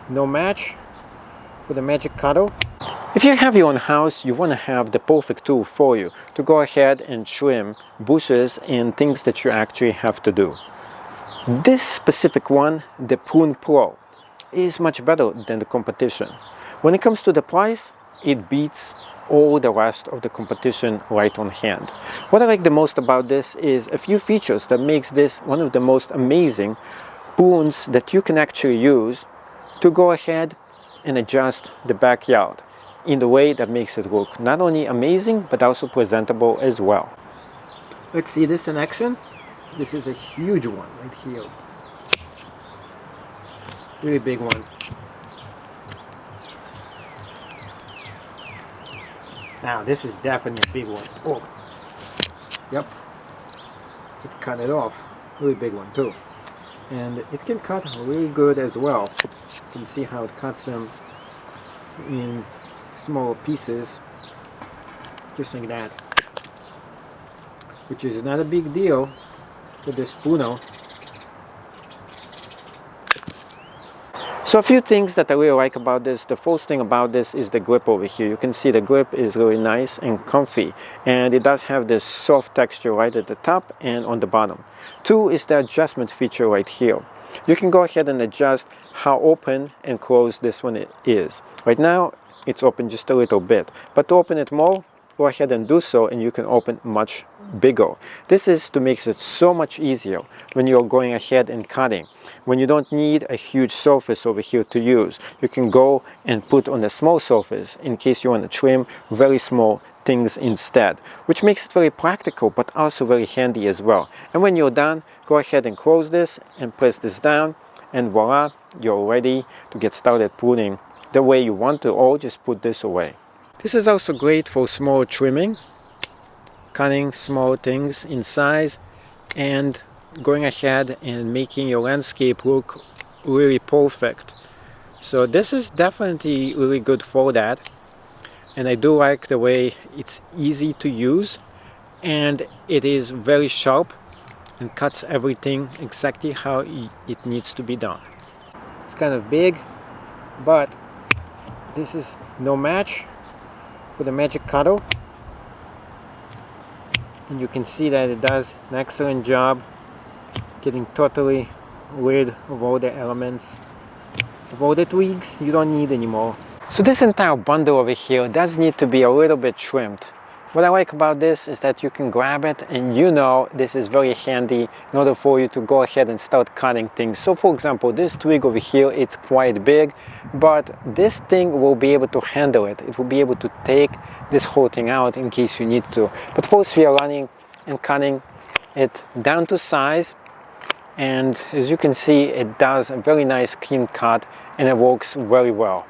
no match for the magic cutter. If you have your own house, you want to have the perfect tool for you to go ahead and trim bushes and things that you actually have to do. This specific one, the PrunePro, is much better than the competition. When it comes to the price, it beats all the rest of the competition right on hand. What I like the most about this is a few features that makes this one of the most amazing prunes that you can actually use to go ahead and adjust the backyard in the way that makes it look not only amazing but also presentable as well. Let's see this in action. This is a huge one right here. Really big one. Now this is definitely a big one. Oh, yep, it cut it off. Really big one too. And it can cut really good as well. You can see how it cuts them in small pieces, just like that, which is not a big deal for this pruner. So a few things that I really like about this. The first thing about this is the grip over here. You can see the grip is really nice and comfy, and it does have this soft texture right at the top and on the bottom. Two is the adjustment feature right here. You can go ahead and adjust how open and closed this one is. Right now it's open just a little bit, but to open it more, go ahead and do so, and you can open much bigger. This is to make it so much easier when you're going ahead and cutting. When you don't need a huge surface over here to use, you can go and put on a small surface in case you want to trim very small things instead, which makes it very practical but also very handy as well. And when you're done, go ahead and close this and press this down, and voila, you're ready to get started pruning the way you want to, or just put this away. This is also great for small trimming, cutting small things in size and going ahead and making your landscape look really perfect. So this is definitely really good for that, and I do like the way it's easy to use and it is very sharp and cuts everything exactly how it needs to be done. It's kind of big, but this is no match for the magic cutter, and you can see that it does an excellent job getting totally rid of all the elements, of all the twigs you don't need anymore. So this entire bundle over here does need to be a little bit trimmed. What I like about this is that you can grab it, and you know this is very handy in order for you to go ahead and start cutting things. So for example, this twig over here, it's quite big, but this thing will be able to handle it. It will be able to take this whole thing out in case you need to. But first we are running and cutting it down to size, and as you can see, it does a very nice clean cut and it works very well.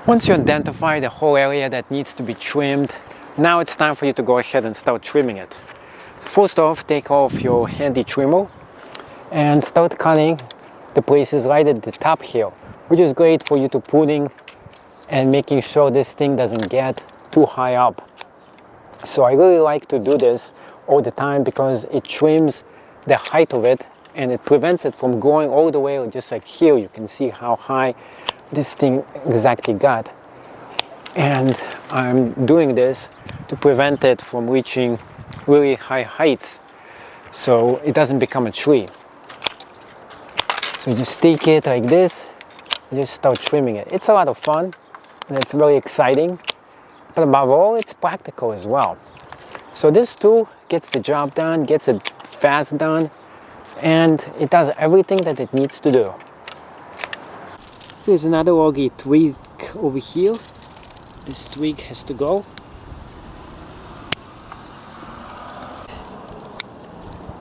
Once you identify the whole area that needs to be trimmed, now it's time for you to go ahead and start trimming it. First off, take off your handy trimmer and start cutting the places right at the top here, which is great for you to pruning and making sure this thing doesn't get too high up. So I really like to do this all the time because it trims the height of it and it prevents it from going all the way, just like here. You can see how high this thing exactly got. And I'm doing this to prevent it from reaching really high heights so it doesn't become a tree. So you just take it like this and just start trimming it. It's a lot of fun and it's very exciting, but above all, it's practical as well. So this tool gets the job done, gets it fast done, and it does everything that it needs to do. Here's another loggy twig over here. This twig has to go.